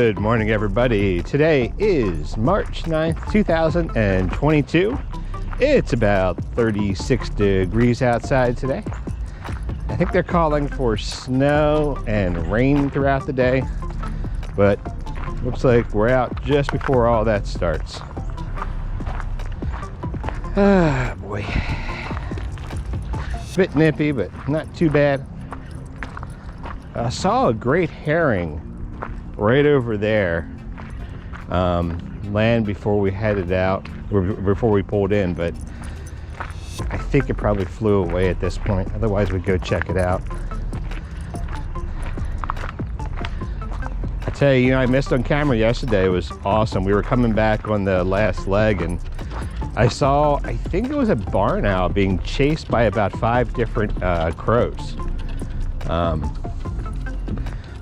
Good morning, everybody. Today is March 9th, 2022. It's about 36 degrees outside today. I think they're calling for snow and rain throughout the day, but looks like we're out just before all that starts. Ah, boy. A bit nippy, but not too bad. I saw a great herring right over there land before we headed out, or before we pulled in, but I think it probably flew away at this point. Otherwise we'd go check it out. I tell you, I missed on camera yesterday. It was awesome. We were coming back on the last leg and I saw, I think it was a barn owl being chased by about 5 different crows.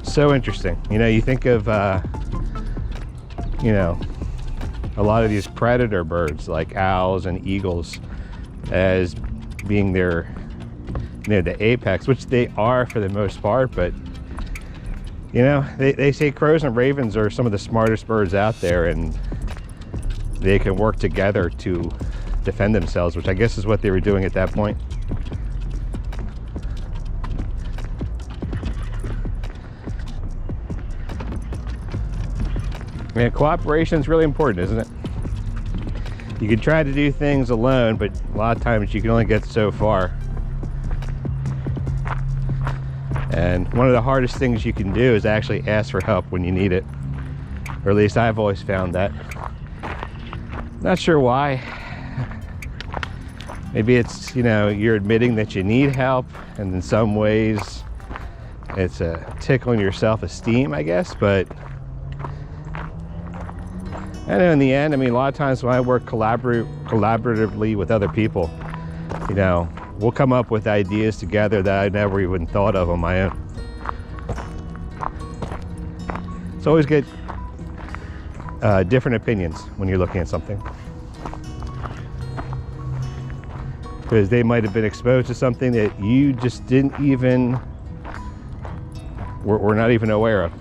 So interesting. You know, you think of, you know, a lot of these predator birds like owls and eagles as being their, you know, the apex, which they are for the most part, but you know, they say crows and ravens are some of the smartest birds out there, and they can work together to defend themselves, which I guess is what they were doing at that point. Man, cooperation is really important, isn't it? You can try to do things alone, but a lot of times you can only get so far. And one of the hardest things you can do is actually ask for help when you need it. Or at least I've always found that. Not sure why. Maybe it's, you know, you're admitting that you need help, and in some ways it's a tickling your self-esteem, I guess, but I know in the end, I mean, a lot of times when I work collaboratively with other people, you know, we'll come up with ideas together that I never even thought of on my own. It's always good, different opinions when you're looking at something. Because they might have been exposed to something that you just didn't even, were not even aware of.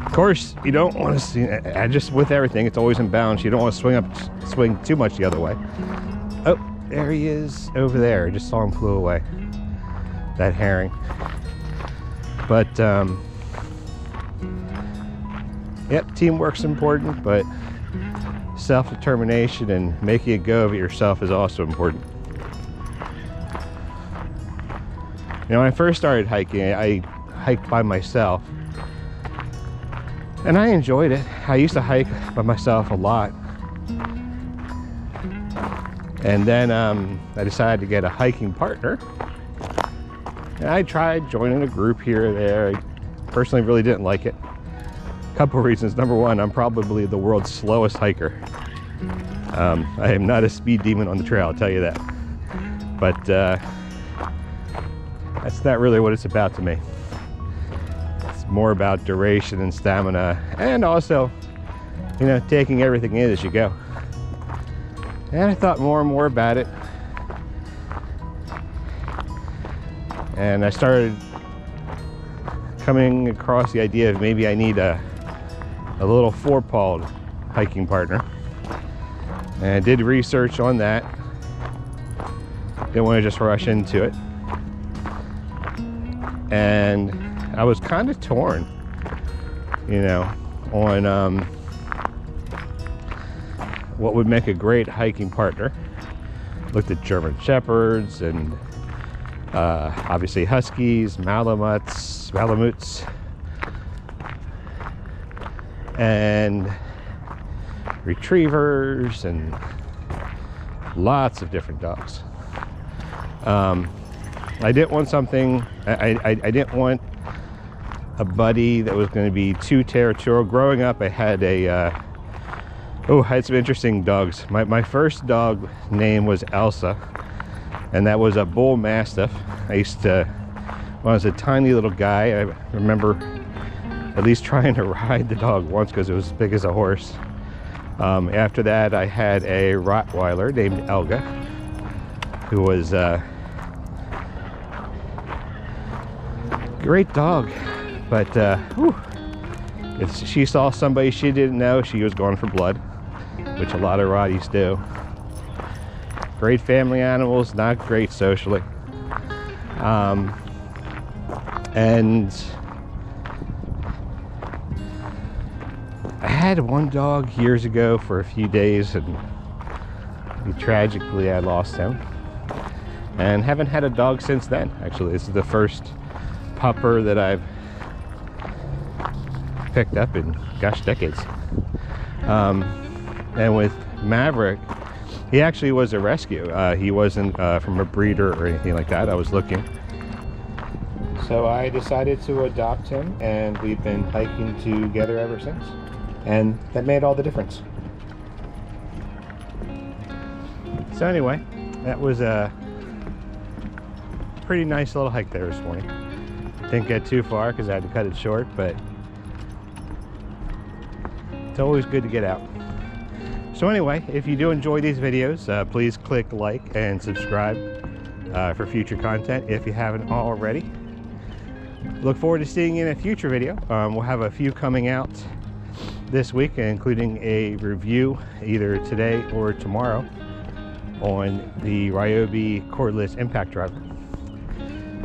Of course, you don't want to see, just with everything, it's always in balance. You don't want to swing too much the other way. Oh, there he is over there. I just saw him flew away. That herring. But, yep, teamwork's important, but self-determination and making a go of it yourself is also important. You know, when I first started hiking, I hiked by myself. And I enjoyed it. I used to hike by myself a lot. And then I decided to get a hiking partner. And I tried joining a group here or there. I personally really didn't like it. A couple of reasons. Number one, I'm probably the world's slowest hiker. I am not a speed demon on the trail, I'll tell you that. But that's not really what it's about to me. More about duration and stamina, and also, you know, taking everything in as you go. And I thought more and more about it, and I started coming across the idea of maybe I need a little 4-pawed hiking partner. And I did research on that. Didn't want to just rush into it, and I was kind of torn, you know, on what would make a great hiking partner. Looked at German Shepherds and obviously Huskies, Malamutes, and Retrievers, and lots of different dogs. I didn't want something, I didn't want a buddy that was going to be too territorial. Growing up, I had I had some interesting dogs. My first dog name was Elsa, and that was a bull mastiff. I used to, when I was a tiny little guy, I remember at least trying to ride the dog once because it was as big as a horse. After that, I had a Rottweiler named Elga, who was Great dog, but whew, if she saw somebody she didn't know, she was going for blood, which a lot of Rotties do. Great family animals, not great socially. And I had one dog years ago for a few days, and tragically I lost him, and haven't had a dog since then. Actually, this is the first pupper that I've picked up in, gosh, decades. And with Maverick, he actually was a rescue. He wasn't from a breeder or anything like that. I was looking, so I decided to adopt him, and we've been hiking together ever since, and that made all the difference. So anyway, that was a pretty nice little hike there this morning. Didn't get too far because I had to cut it short, but it's always good to get out. So anyway, if you do enjoy these videos, please click like and subscribe for future content if you haven't already. Look forward to seeing you in a future video. We'll have a few coming out this week, including a review either today or tomorrow on the Ryobi cordless impact driver,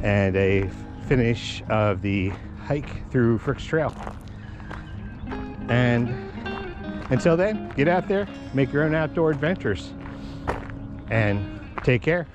and a finish of the hike through Frick's Trail. And until then, get out there, make your own outdoor adventures, and take care.